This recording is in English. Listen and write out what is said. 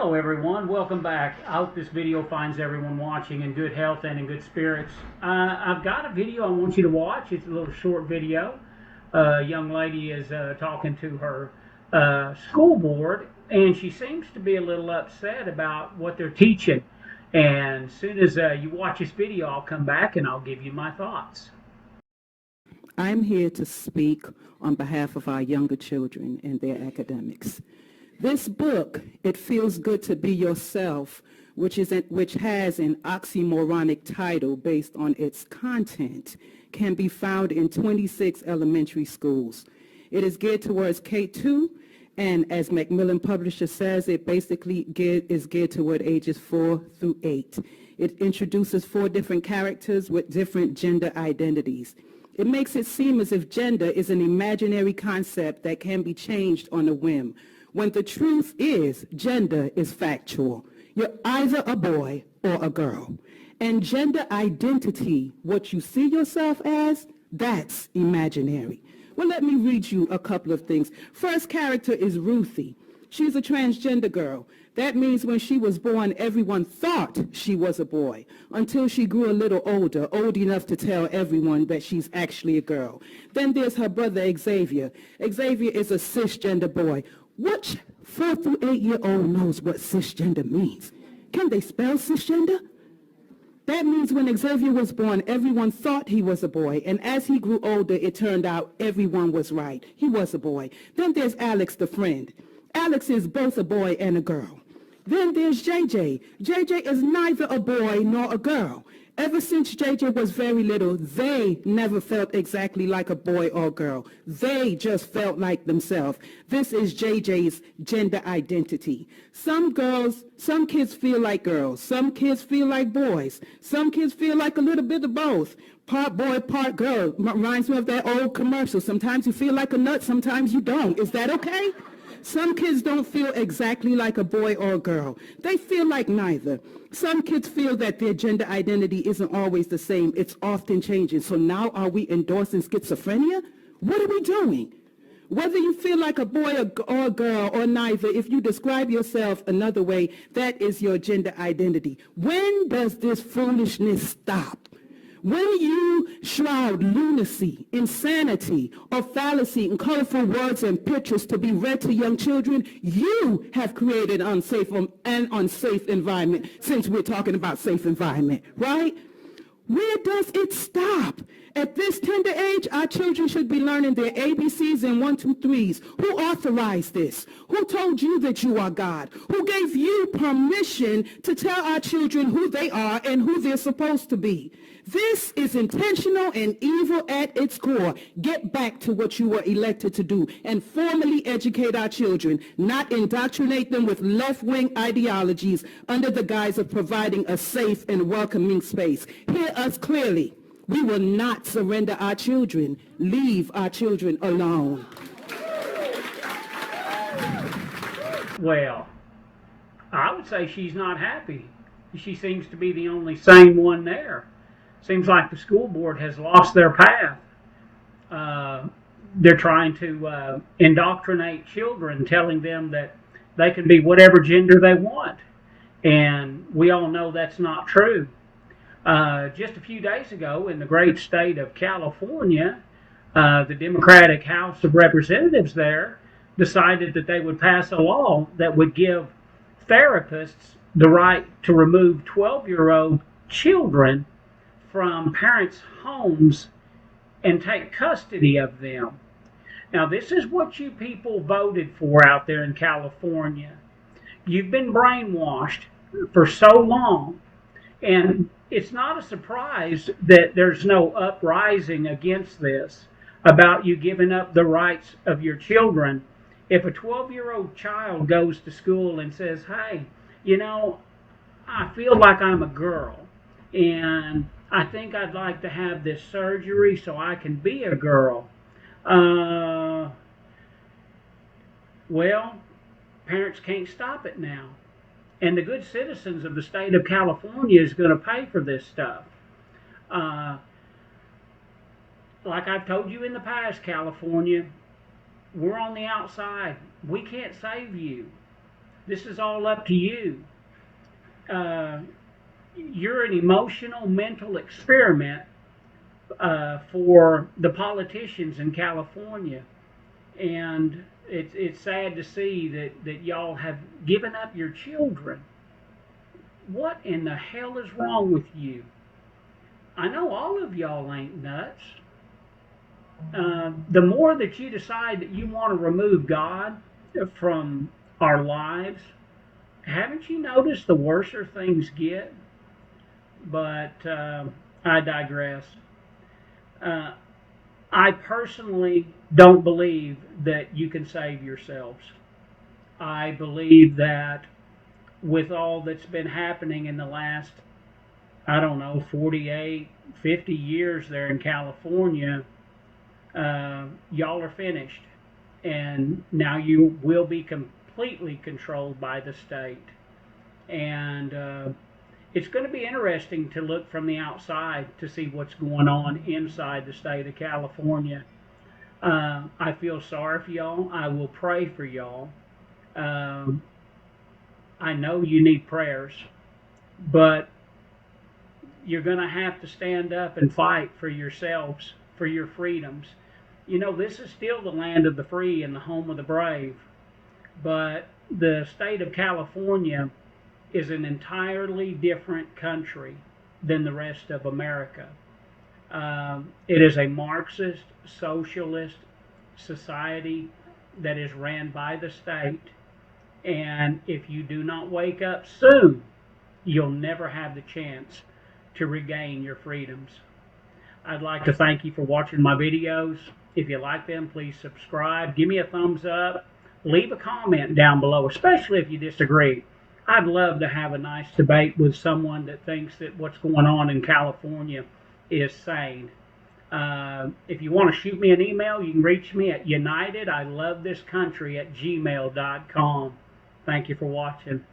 Hello everyone, welcome back. I hope this video finds everyone watching in good health and in good spirits. I've got a video I want you to watch. It's a little short video. A young lady is talking to her school board, and she seems to be a little upset about what they're teaching. And as soon as you watch this video, I'll come back and I'll give you my thoughts. I'm here to speak on behalf of our younger children and their academics. This book, It Feels Good to Be Yourself, which has an oxymoronic title based on its content, can be found in 26 elementary schools. It is geared towards K-2, and as Macmillan Publisher says, it basically is geared toward ages 4 through 8. It introduces 4 different characters with different gender identities. It makes it seem as if gender is an imaginary concept that can be changed on a whim, when the truth is gender is factual. You're either a boy or a girl. And gender identity, what you see yourself as, that's imaginary. Well, let me read you a couple of things. First character is Ruthie. She's a transgender girl. That means when she was born, everyone thought she was a boy until she grew a little older, old enough to tell everyone that she's actually a girl. Then there's her brother, Xavier. Xavier is a cisgender boy. Which 4 through 8-year-old knows what cisgender means? Can they spell cisgender? That means when Xavier was born, everyone thought he was a boy, and as he grew older, it turned out everyone was right. He was a boy. Then there's Alex, the friend. Alex is both a boy and a girl. Then there's JJ. JJ is neither a boy nor a girl. Ever since JJ was very little, they never felt exactly like a boy or girl. They just felt like themselves. This is JJ's gender identity. Some kids feel like girls. Some kids feel like boys. Some kids feel like a little bit of both. Part boy, part girl. Reminds me of that old commercial. Sometimes you feel like a nut, sometimes you don't. Is that okay? Some kids don't feel exactly like a boy or a girl. They feel like neither. Some kids feel that their gender identity isn't always the same. It's often changing. So now are we endorsing schizophrenia? What are we doing? Whether you feel like a boy or a girl or neither, if you describe yourself another way, that is your gender identity. When does this foolishness stop? When you shroud lunacy, insanity, or fallacy in colorful words and pictures to be read to young children, you have created an unsafe environment, since we're talking about safe environment, right? Where does it stop? At this tender age, our children should be learning their ABCs and 1, 2, 3s. Who authorized this? Who told you that you are God? Who gave you permission to tell our children who they are and who they're supposed to be? This is intentional and evil at its core. Get back to what you were elected to do and formally educate our children, not indoctrinate them with left-wing ideologies under the guise of providing a safe and welcoming space. Hear us clearly. We will not surrender our children. Leave our children alone. Well, I would say she's not happy. She seems to be the only sane one there. Seems like the school board has lost their path. They're trying to indoctrinate children, telling them that they can be whatever gender they want. And we all know that's not true. Just a few days ago, in the great state of California, the Democratic House of Representatives there decided that they would pass a law that would give therapists the right to remove 12-year-old children from parents' homes and take custody of them. Now, this is what you people voted for out there in California. You've been brainwashed for so long, and it's not a surprise that there's no uprising against this, about you giving up the rights of your children. If a 12-year-old child goes to school and says, hey, you know, I feel like I'm a girl, and I think I'd like to have this surgery so I can be a girl. Well, parents can't stop it now. And the good citizens of the state of California is going to pay for this stuff. Like I've told you in the past, California, we're on the outside. We can't save you. This is all up to you. You're an emotional, mental experiment for the politicians in California. And it's sad to see that y'all have given up your children. What in the hell is wrong with you? I know all of y'all ain't nuts. The more that you decide that you want to remove God from our lives, haven't you noticed the worser things get? But I digress. Uh, I personally don't believe that you can save yourselves. I believe that with all that's been happening in the last, I don't know, 48, 50 years there in California, y'all are finished. And now you will be completely controlled by the state. And it's going to be interesting to look from the outside to see what's going on inside the state of California. I feel sorry for y'all. I will pray for y'all. Um, I know you need prayers, but you're going to have to stand up and fight for yourselves, for your freedoms. You know, this is still the land of the free and the home of the brave, but the state of California is an entirely different country than the rest of America. It is a Marxist, socialist society that is ran by the state. And if you do not wake up soon, you'll never have the chance to regain your freedoms. I'd like to thank you for watching my videos. If you like them, please subscribe. Give me a thumbs up. Leave a comment down below, especially if you disagree. I'd love to have a nice debate with someone that thinks that what's going on in California is sane. If you want to shoot me an email, you can reach me at unitedilovethis country@gmail.com. Thank you for watching.